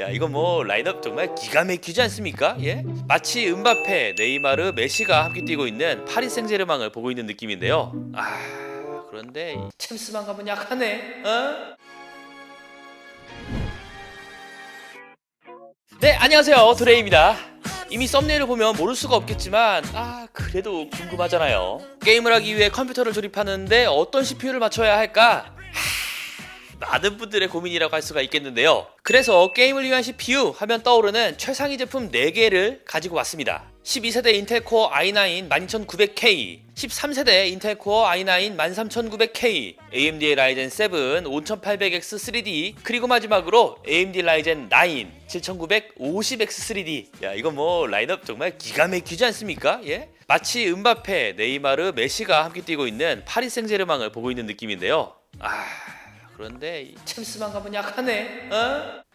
야, 이거 뭐 라인업 정말 기가 막히지 않습니까? 예? 마치 음바페, 네이마르, 메시가 함께 뛰고 있는 파리 생제르맹을 보고 있는 느낌인데요. 그런데 이 챔스만 가면 약하네. 어? 네, 안녕하세요. 드레이입니다. 이미 썸네일을 보면 모를 수가 없겠지만 그래도 궁금하잖아요. 게임을 하기 위해 컴퓨터를 조립하는데 어떤 CPU를 맞춰야 할까? 많은 분들의 고민이라고 할 수가 있겠는데요. 그래서 게임을 위한 CPU 하면 떠오르는 최상위 제품 4개를 가지고 왔습니다. 12세대 인텔 코어 i9 12900K, 13세대 인텔 코어 i9 13900K, AMD 라이젠 7 5800X 3D, 그리고 마지막으로 AMD 라이젠 9 7950X 3D. 야, 이거 뭐 라인업 정말 기가 막히지 않습니까? 예? 마치 음바페, 네이마르, 메시가 함께 뛰고 있는 파리 생제르맹을 보고 있는 느낌인데요. 그런데 이 챔스만 가면 약하네.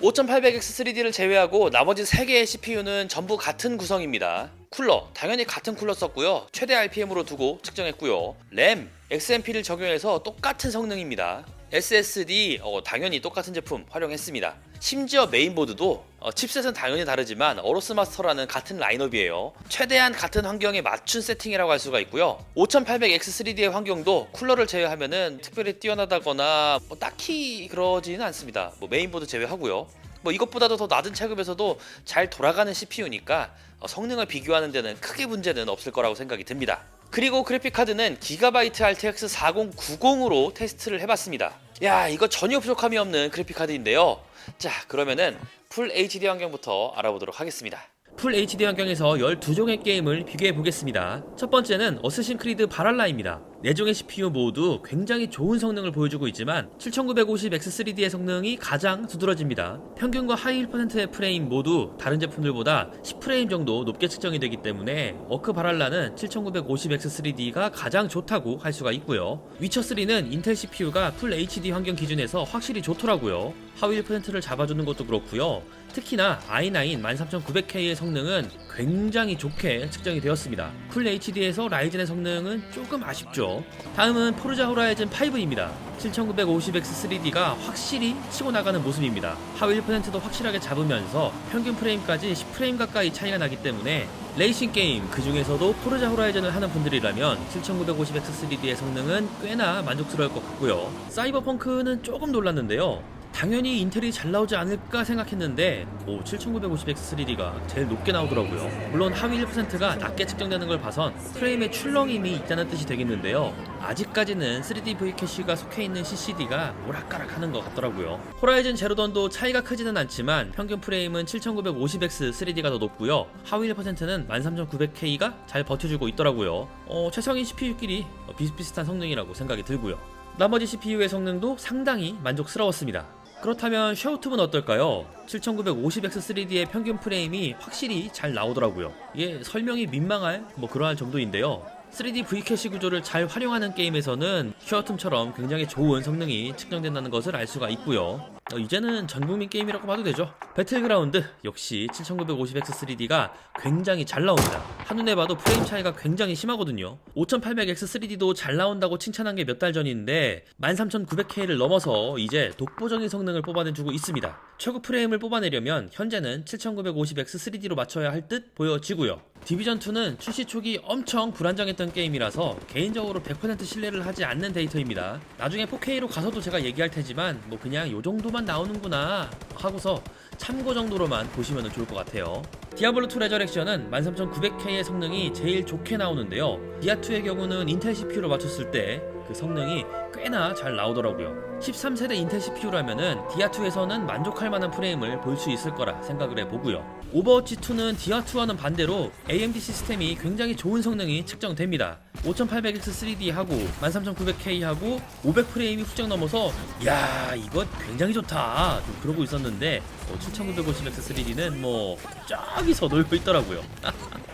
5800X 3D를 제외하고 나머지 3개의 CPU는 전부 같은 구성입니다. 쿨러, 당연히 같은 쿨러 썼고요. 최대 RPM으로 두고 측정했고요. 램, XMP를 적용해서 똑같은 성능입니다. SSD, 당연히 똑같은 제품 활용했습니다. 심지어 메인보드도 칩셋은 당연히 다르지만 어로스 마스터라는 같은 라인업이에요. 최대한 같은 환경에 맞춘 세팅이라고 할 수가 있고요. 5800X3D의 환경도 쿨러를 제외하면은 특별히 뛰어나다거나 딱히 그러지는 않습니다. 메인보드 제외하고요. 이것보다도 더 낮은 체급에서도 잘 돌아가는 CPU니까 성능을 비교하는 데는 크게 문제는 없을 거라고 생각이 듭니다. 그리고 그래픽카드는 기가바이트 RTX 4090으로 테스트를 해봤습니다. 야, 이거 전혀 부족함이 없는 그래픽카드인데요. 자, 그러면은 풀 HD 환경부터 알아보도록 하겠습니다. 풀 HD 환경에서 12종의 게임을 비교해 보겠습니다. 첫 번째는 어쌔신 크리드 발할라입니다. 4종의 CPU 모두 굉장히 좋은 성능을 보여주고 있지만 7950X3D의 성능이 가장 두드러집니다. 평균과 하이 1%의 프레임 모두 다른 제품들보다 10프레임 정도 높게 측정이 되기 때문에 어크 발할라는 7950X3D가 가장 좋다고 할 수가 있고요. 위쳐3는 인텔 CPU가 풀 HD 환경 기준에서 확실히 좋더라고요. 하위 1%를 잡아주는 것도 그렇고요. 특히나 i9 13900K의 성능은 굉장히 좋게 측정이 되었습니다. 풀 HD에서 라이젠의 성능은 조금 아쉽죠. 다음은 포르자 호라이즌 5입니다. 7950X3D가 확실히 치고 나가는 모습입니다. 하위 1%도 확실하게 잡으면서 평균 프레임까지 10프레임 가까이 차이가 나기 때문에 레이싱 게임, 그 중에서도 포르자 호라이즌을 하는 분들이라면 7950X3D의 성능은 꽤나 만족스러울 것 같고요. 사이버펑크는 조금 놀랐는데요. 당연히 인텔이 잘 나오지 않을까 생각했는데 7950X3D가 제일 높게 나오더라고요. 물론 하위 1%가 낮게 측정되는 걸 봐선 프레임의 출렁임이 있다는 뜻이 되겠는데요. 아직까지는 3D V 캐시가 속해있는 CCD가 오락가락하는 것 같더라고요. 호라이즌 제로던도 차이가 크지는 않지만 평균 프레임은 7950X3D가 더 높고요. 하위 1%는 13900K가 잘 버텨주고 있더라고요. 최성인 CPU끼리 비슷비슷한 성능이라고 생각이 들고요. 나머지 CPU의 성능도 상당히 만족스러웠습니다. 그렇다면 쉐어투브는 어떨까요? 7950X3D의 평균 프레임이 확실히 잘 나오더라고요. 이게 설명이 민망할 그러한 정도인데요. 3D V캐시 구조를 잘 활용하는 게임에서는 쉐어툼처럼 굉장히 좋은 성능이 측정된다는 것을 알 수가 있고요. 이제는 전국민 게임이라고 봐도 되죠. 배틀그라운드 역시 7950X3D가 굉장히 잘 나옵니다. 한눈에 봐도 프레임 차이가 굉장히 심하거든요. 5800X3D도 잘 나온다고 칭찬한 게 몇 달 전인데 13900K를 넘어서 이제 독보적인 성능을 뽑아내주고 있습니다. 최고 프레임을 뽑아내려면 현재는 7950X3D로 맞춰야 할 듯 보여지고요. 디비전2는 출시 초기 엄청 불안정했던 게임이라서 개인적으로 100% 신뢰를 하지 않는 데이터입니다. 나중에 4K로 가서도 제가 얘기할 테지만 그냥 요 정도만 나오는구나 하고서 참고 정도로만 보시면 좋을 것 같아요. 디아블로2 레저렉션은 13900K의 성능이 제일 좋게 나오는데요. 디아2의 경우는 인텔 CPU로 맞췄을 때 그 성능이 꽤나 잘 나오더라고요. 13세대 인텔 CPU라면은 디아2에서는 만족할 만한 프레임을 볼 수 있을 거라 생각을 해보고요. 오버워치2는 디아2와는 반대로 AMD 시스템이 굉장히 좋은 성능이 측정됩니다. 5800X3D하고 13900K하고 500프레임이 훌쩍 넘어서 야, 이거 굉장히 좋다 좀 그러고 있었는데 7950X3D는 저기서 놀고 있더라고요.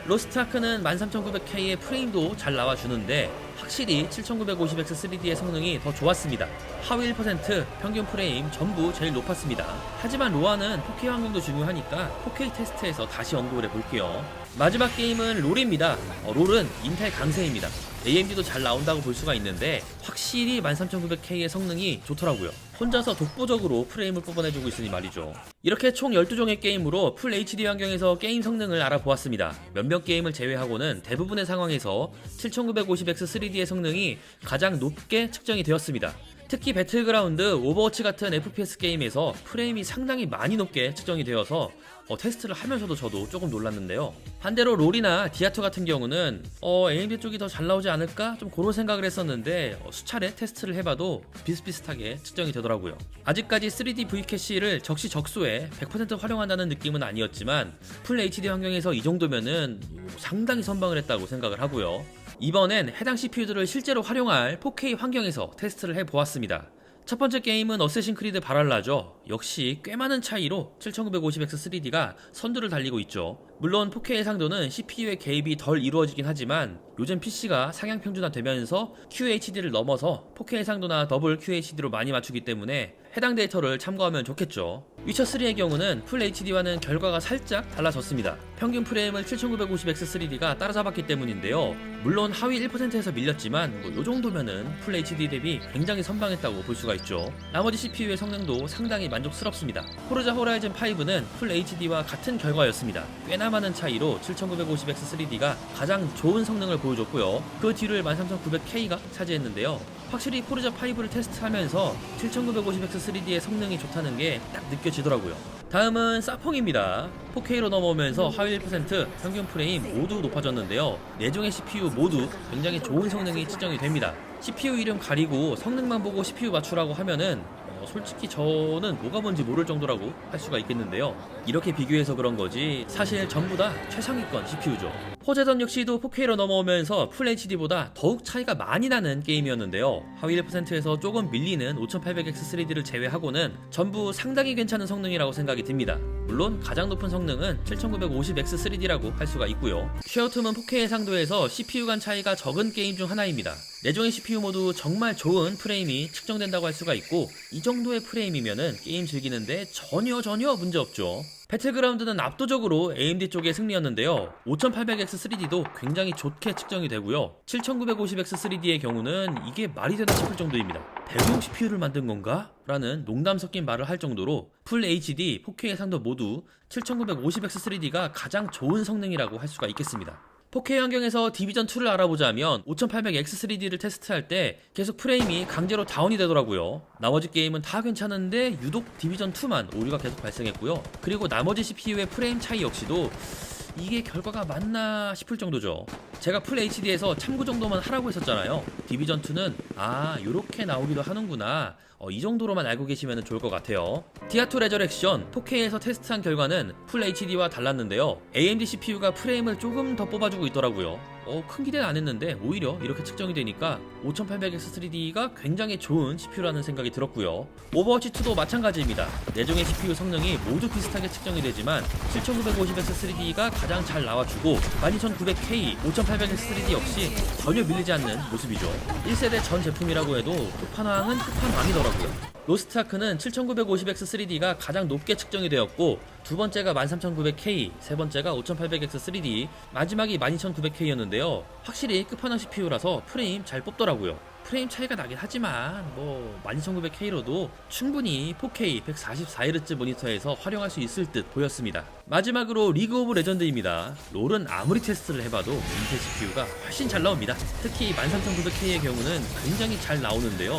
로스트아크는 13900K의 프레임도 잘 나와주는데 확실히 7950X3D의 성능이 더 좋았습니다. 하위 1%, 평균 프레임 전부 제일 높았습니다. 하지만 로아는 4K 환경도 중요하니까 4K 테스트에서 다시 언급을 해볼게요. 마지막 게임은 롤입니다. 롤은 인텔 강세입니다. AMD도 잘 나온다고 볼 수가 있는데 확실히 13900K의 성능이 좋더라고요. 혼자서 독보적으로 프레임을 뽑아내주고 있으니 말이죠. 이렇게 총 12종의 게임으로 풀 HD 환경에서 게임 성능을 알아보았습니다. 몇몇 게임을 제외하고는 대부분의 상황에서 7950X 3D의 성능이 가장 높게 측정이 되었습니다. 특히 배틀그라운드, 오버워치 같은 FPS 게임에서 프레임이 상당히 많이 높게 측정이 되어서 테스트를 하면서도 저도 조금 놀랐는데요. 반대로 롤이나 디아2 같은 경우는 AMD 쪽이 더 잘 나오지 않을까? 좀 그런 생각을 했었는데 수차례 테스트를 해봐도 비슷비슷하게 측정이 되더라고요. 아직까지 3D V캐시를 적시적소에 100% 활용한다는 느낌은 아니었지만 풀 HD 환경에서 이 정도면은 상당히 선방을 했다고 생각을 하고요. 이번엔 해당 CPU들을 실제로 활용할 4K 환경에서 테스트를 해보았습니다. 첫 번째 게임은 어쌔신 크리드 발할라죠. 역시 꽤 많은 차이로 7950X 3D가 선두를 달리고 있죠. 물론 4K 해상도는 CPU의 개입이 덜 이루어지긴 하지만 요즘 PC가 상향 평준화되면서 QHD를 넘어서 4K 해상도나 더블 QHD로 많이 맞추기 때문에 해당 데이터를 참고하면 좋겠죠. 위쳐3의 경우는 풀 HD와는 결과가 살짝 달라졌습니다. 평균 프레임을 7950X 3D가 따라잡았기 때문인데요. 물론 하위 1%에서 밀렸지만 요 정도면은 풀 HD 대비 굉장히 선방했다고 볼 수가 있죠. 나머지 CPU의 성능도 상당히 만족스럽습니다. 포르자 호라이즌 5는 풀 HD와 같은 결과였습니다. 꽤나 많은 차이로 7950X 3D가 가장 좋은 성능을 보여줬고요. 그 뒤를 13900K가 차지했는데요. 확실히 포르자 5를 테스트하면서 7950X 3D의 성능이 좋다는 게 딱 느껴지더라고요. 다음은 사펑입니다. 4K로 넘어오면서 하위 1%, 평균 프레임 모두 높아졌는데요. 4종의 CPU 모두 굉장히 좋은 성능이 측정이 됩니다. CPU 이름 가리고 성능만 보고 CPU 맞추라고 하면은 솔직히 저는 뭐가 뭔지 모를 정도라고 할 수가 있겠는데요. 이렇게 비교해서 그런 거지 사실 전부 다 최상위권 CPU죠. 호재전 역시도 4K로 넘어오면서 풀 HD보다 더욱 차이가 많이 나는 게임이었는데요. 하위 1%에서 조금 밀리는 5800X 3D를 제외하고는 전부 상당히 괜찮은 성능이라고 생각이 듭니다. 물론 가장 높은 성능은 7950X 3D라고 할 수가 있고요. 쉐어툼은 4K 해상도에서 CPU 간 차이가 적은 게임 중 하나입니다. 4종의 CPU 모두 정말 좋은 프레임이 측정된다고 할 수가 있고 이 정도의 프레임이면은 게임 즐기는데 전혀 문제없죠. 배틀그라운드는 압도적으로 AMD 쪽의 승리였는데요. 5800X 3D도 굉장히 좋게 측정이 되고요. 7950X 3D의 경우는 이게 말이 되나 싶을 정도입니다. 대구용 CPU를 만든 건가? 라는 농담 섞인 말을 할 정도로 풀 HD, 4K 해상도 모두 7950X 3D가 가장 좋은 성능이라고 할 수가 있겠습니다. 4K 환경에서 디비전2를 알아보자면 5800X 3D를 테스트할 때 계속 프레임이 강제로 다운이 되더라고요. 나머지 게임은 다 괜찮은데 유독 디비전2만 오류가 계속 발생했고요. 그리고 나머지 CPU의 프레임 차이 역시도 이게 결과가 맞나 싶을 정도죠. 제가 풀 HD에서 참고 정도만 하라고 했었잖아요. 디비전2는 요렇게 나오기도 하는구나. 이 정도로만 알고 계시면 좋을 것 같아요. 디아2 레저렉션 4K에서 테스트한 결과는 풀 HD와 달랐는데요. AMD CPU가 프레임을 조금 더 뽑아주고 있더라고요. 큰 기대는 안 했는데 오히려 이렇게 측정이 되니까 5800X 3D가 굉장히 좋은 CPU라는 생각이 들었고요. 오버워치2도 마찬가지입니다. 4종의 CPU 성능이 모두 비슷하게 측정이 되지만 7950X 3D가 가장 잘 나와주고 12900K, 5800X 3D 역시 전혀 밀리지 않는 모습이죠. 1세대 전 제품이라고 해도 끝판왕은 끝판왕이더라고요. 로스트아크는 7950X 3D가 가장 높게 측정이 되었고 두 번째가 13900K, 세 번째가 5800X 3D, 마지막이 12900K였는데요. 확실히 끝판왕 CPU라서 프레임 잘 뽑더라고요. 프레임 차이가 나긴 하지만 12900K로도 충분히 4K 144Hz 모니터에서 활용할 수 있을 듯 보였습니다. 마지막으로 리그 오브 레전드입니다. 롤은 아무리 테스트를 해봐도 인텔 CPU가 훨씬 잘 나옵니다. 특히 13900K의 경우는 굉장히 잘 나오는데요.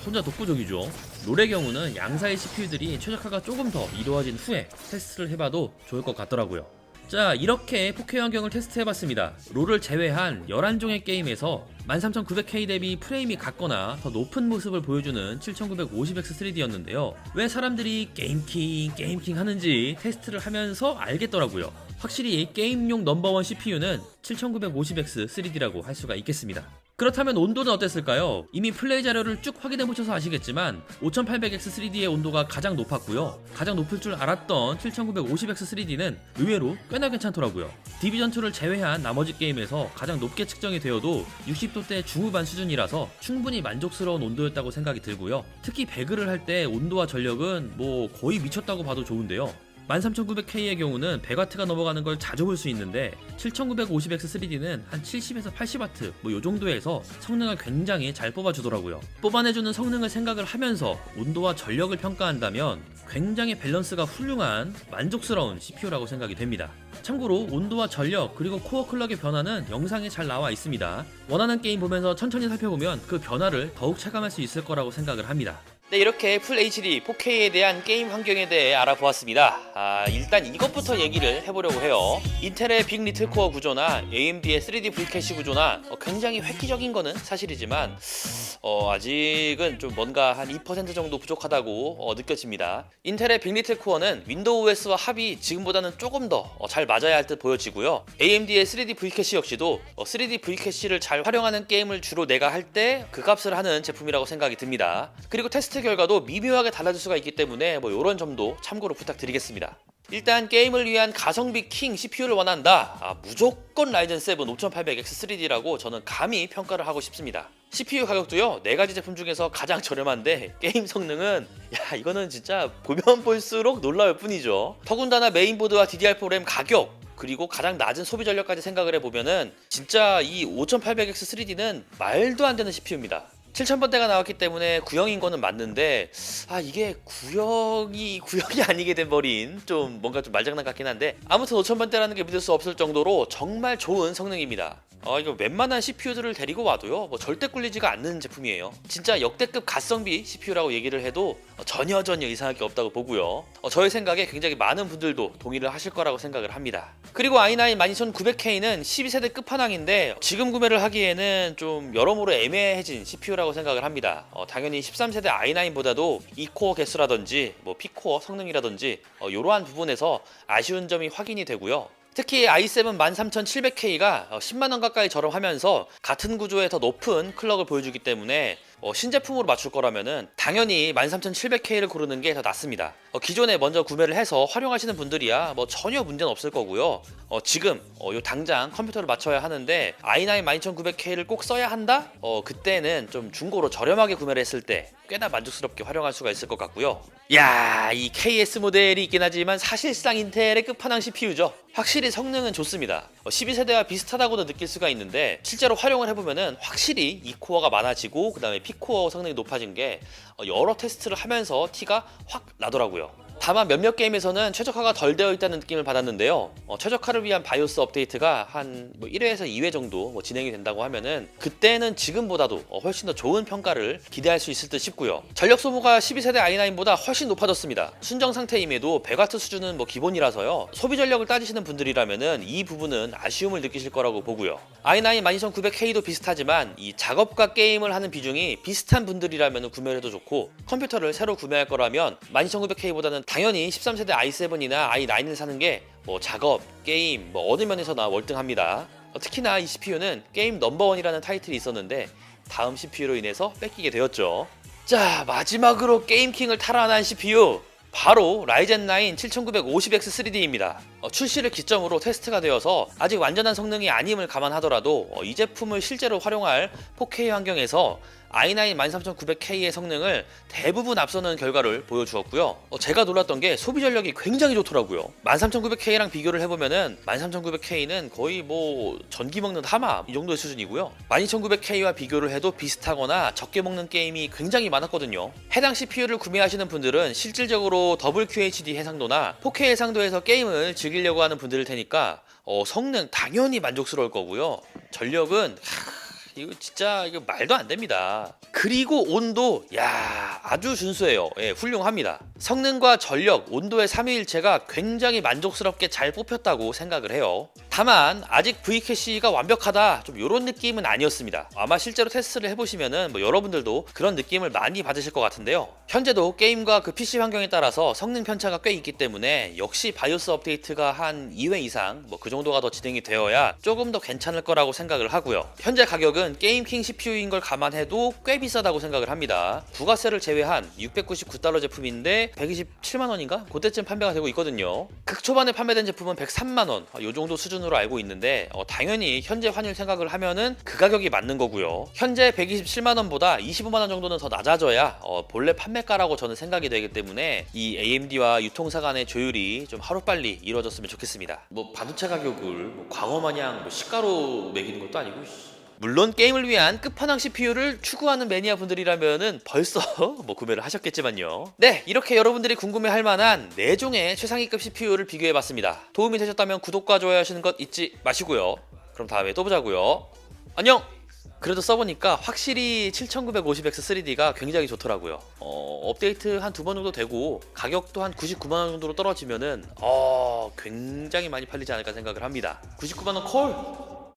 혼자 독보적이죠. 롤의 경우는 양사의 CPU들이 최적화가 조금 더 이루어진 후에 테스트를 해봐도 좋을 것 같더라고요. 자, 이렇게 4K 환경을 테스트해봤습니다. 롤을 제외한 11종의 게임에서 13900K 대비 프레임이 같거나 더 높은 모습을 보여주는 7950X 3D였는데요. 왜 사람들이 게임킹 하는지 테스트를 하면서 알겠더라고요. 확실히 게임용 넘버원 CPU는 7950X 3D라고 할 수가 있겠습니다. 그렇다면 온도는 어땠을까요? 이미 플레이 자료를 쭉 확인해보셔서 아시겠지만 5800X 3D의 온도가 가장 높았고요. 가장 높을 줄 알았던 7950X 3D는 의외로 꽤나 괜찮더라고요. 디비전2를 제외한 나머지 게임에서 가장 높게 측정이 되어도 60도대 중후반 수준이라서 충분히 만족스러운 온도였다고 생각이 들고요. 특히 배그를 할 때 온도와 전력은 거의 미쳤다고 봐도 좋은데요. 13900K의 경우는 100W가 넘어가는 걸 자주 볼 수 있는데 7950X3D는 한 70에서 80W 요 정도에서 성능을 굉장히 잘 뽑아주더라고요. 뽑아내주는 성능을 생각을 하면서 온도와 전력을 평가한다면 굉장히 밸런스가 훌륭한 만족스러운 CPU라고 생각이 됩니다. 참고로 온도와 전력 그리고 코어 클럭의 변화는 영상에 잘 나와 있습니다. 원하는 게임 보면서 천천히 살펴보면 그 변화를 더욱 체감할 수 있을 거라고 생각을 합니다. 네, 이렇게 풀 HD 4K에 대한 게임 환경에 대해 알아보았습니다. 일단 이것부터 얘기를 해보려고 해요. 인텔의 빅 리틀 코어 구조나 AMD의 3D V캐시 구조나 굉장히 획기적인 거는 사실이지만 아직은 좀 뭔가 한 2% 정도 부족하다고 느껴집니다. 인텔의 빅 리틀 코어는 윈도우 OS와 합이 지금보다는 조금 더 잘 맞아야 할 듯 보여지고요. AMD의 3D V캐시 역시도 3D V캐시를 잘 활용하는 게임을 주로 내가 할 때 그 값을 하는 제품이라고 생각이 듭니다. 그리고 테스트 결과도 미묘하게 달라질 수가 있기 때문에 이런 점도 참고로 부탁드리겠습니다. 일단 게임을 위한 가성비 킹 CPU를 원한다. 무조건 라이젠 7 5800X3D라고 저는 감히 평가를 하고 싶습니다. CPU 가격도요 4가지 제품 중에서 가장 저렴한데 게임 성능은 이거는 진짜 보면 볼수록 놀라울 뿐이죠. 더군다나 메인보드와 DDR4 램 가격 그리고 가장 낮은 소비 전력까지 생각을 해보면은 진짜 이 5800X3D는 말도 안 되는 CPU입니다. 7000번대가 나왔기 때문에 구형인 거는 맞는데 이게 구형이 아니게 돼버린 좀 뭔가 좀 말장난 같긴 한데 아무튼 5000번대라는 게 믿을 수 없을 정도로 정말 좋은 성능입니다. 이거 웬만한 CPU들을 데리고 와도요 절대 꿀리지가 않는 제품이에요. 진짜 역대급 가성비 CPU라고 얘기를 해도 전혀 이상할 게 없다고 보고요. 저의 생각에 굉장히 많은 분들도 동의를 하실 거라고 생각을 합니다. 그리고 i9 12900K는 12세대 끝판왕인데 지금 구매를 하기에는 좀 여러모로 애매해진 CPU라고 생각을 합니다. 당연히 13세대 i9보다도 2코어 개수라든지 P코어 성능이라든지 이러한 부분에서 아쉬운 점이 확인이 되고요. 특히 i7 13700K가 10만원 가까이 저렴하면서 같은 구조의 더 높은 클럭을 보여주기 때문에 신제품으로 맞출 거라면은 당연히 13700K를 고르는 게 더 낫습니다. 기존에 먼저 구매를 해서 활용하시는 분들이야 전혀 문제는 없을 거고요. 지금 요 당장 컴퓨터를 맞춰야 하는데 i9 12900K를 꼭 써야 한다? 그때는 좀 중고로 저렴하게 구매를 했을 때 꽤나 만족스럽게 활용할 수가 있을 것 같고요. 이 KS 모델이 있긴 하지만 사실상 인텔의 끝판왕 CPU죠. 확실히 성능은 좋습니다. 12세대와 비슷하다고도 느낄 수가 있는데 실제로 활용을 해보면은 확실히 2코어가 많아지고 그 다음에 P코어 성능이 높아진 게 여러 테스트를 하면서 티가 확 나더라고요. 다만 몇몇 게임에서는 최적화가 덜 되어 있다는 느낌을 받았는데요. 최적화를 위한 바이오스 업데이트가 한 1회에서 2회 정도 진행이 된다고 하면은 그때는 지금보다도 훨씬 더 좋은 평가를 기대할 수 있을 듯 싶고요. 전력 소모가 12세대 i9보다 훨씬 높아졌습니다. 순정 상태임에도 100W 수준은 기본이라서요. 소비 전력을 따지시는 분들이라면은 이 부분은 아쉬움을 느끼실 거라고 보고요. i9 12900K도 비슷하지만 이 작업과 게임을 하는 비중이 비슷한 분들이라면 구매를 해도 좋고 컴퓨터를 새로 구매할 거라면 12900K보다는 당연히 13세대 i7이나 i9을 사는 게 작업, 게임 어느 면에서나 월등합니다. 특히나 이 CPU는 게임 넘버원이라는 타이틀이 있었는데 다음 CPU로 인해서 뺏기게 되었죠. 자, 마지막으로 게임킹을 탈환한 CPU 바로 라이젠 9 7950X3D입니다. 출시를 기점으로 테스트가 되어서 아직 완전한 성능이 아님을 감안하더라도 이 제품을 실제로 활용할 4K 환경에서 i9 13900K의 성능을 대부분 앞서는 결과를 보여주었고요. 제가 놀랐던 게 소비 전력이 굉장히 좋더라고요. 13900K랑 비교를 해보면은 13900K는 거의 전기 먹는 하마 이 정도의 수준이고요. 12900K와 비교를 해도 비슷하거나 적게 먹는 게임이 굉장히 많았거든요. 해당 CPU를 구매하시는 분들은 실질적으로 더블 QHD 해상도나 4K 해상도에서 게임을 즐기려고 하는 분들일 테니까 성능 당연히 만족스러울 거고요. 전력은 이거 진짜 말도 안 됩니다. 그리고 온도 아주 준수해요. 훌륭합니다. 성능과 전력, 온도의 삼위일체가 굉장히 만족스럽게 잘 뽑혔다고 생각을 해요. 다만 아직 V캐시가 완벽하다 좀 이런 느낌은 아니었습니다. 아마 실제로 테스트를 해보시면은 여러분들도 그런 느낌을 많이 받으실 것 같은데요. 현재도 게임과 그 PC 환경에 따라서 성능 편차가 꽤 있기 때문에 역시 바이오스 업데이트가 한 2회 이상 그 정도가 더 진행이 되어야 조금 더 괜찮을 거라고 생각을 하고요. 현재 가격은 게임킹 CPU인 걸 감안해도 꽤 비싼 비싸다고 생각을 합니다. 부가세를 제외한 699달러 제품인데 127만원인가? 그때쯤 판매가 되고 있거든요. 극초반에 판매된 제품은 103만원, 요 정도 수준으로 알고 있는데 당연히 현재 환율 생각을 하면은 그 가격이 맞는 거고요. 현재 127만원보다 25만원 정도는 더 낮아져야 본래 판매가라고 저는 생각이 되기 때문에 이 AMD와 유통사 간의 조율이 좀 하루빨리 이루어졌으면 좋겠습니다. 뭐 반도체 가격을 뭐 광어 마냥 뭐 시가로 매기는 것도 아니고. 물론 게임을 위한 끝판왕 CPU를 추구하는 매니아 분들이라면은 벌써 뭐 구매를 하셨겠지만요. 네, 이렇게 여러분들이 궁금해할 만한 4종의 최상위급 CPU를 비교해봤습니다. 도움이 되셨다면 구독과 좋아요 하시는 것 잊지 마시고요. 그럼 다음에 또 보자고요. 안녕! 그래도 써보니까 확실히 7950X 3D가 굉장히 좋더라고요. 업데이트 한 2번 정도 되고 가격도 한 99만원 정도로 떨어지면은 굉장히 많이 팔리지 않을까 생각을 합니다. 99만원 콜!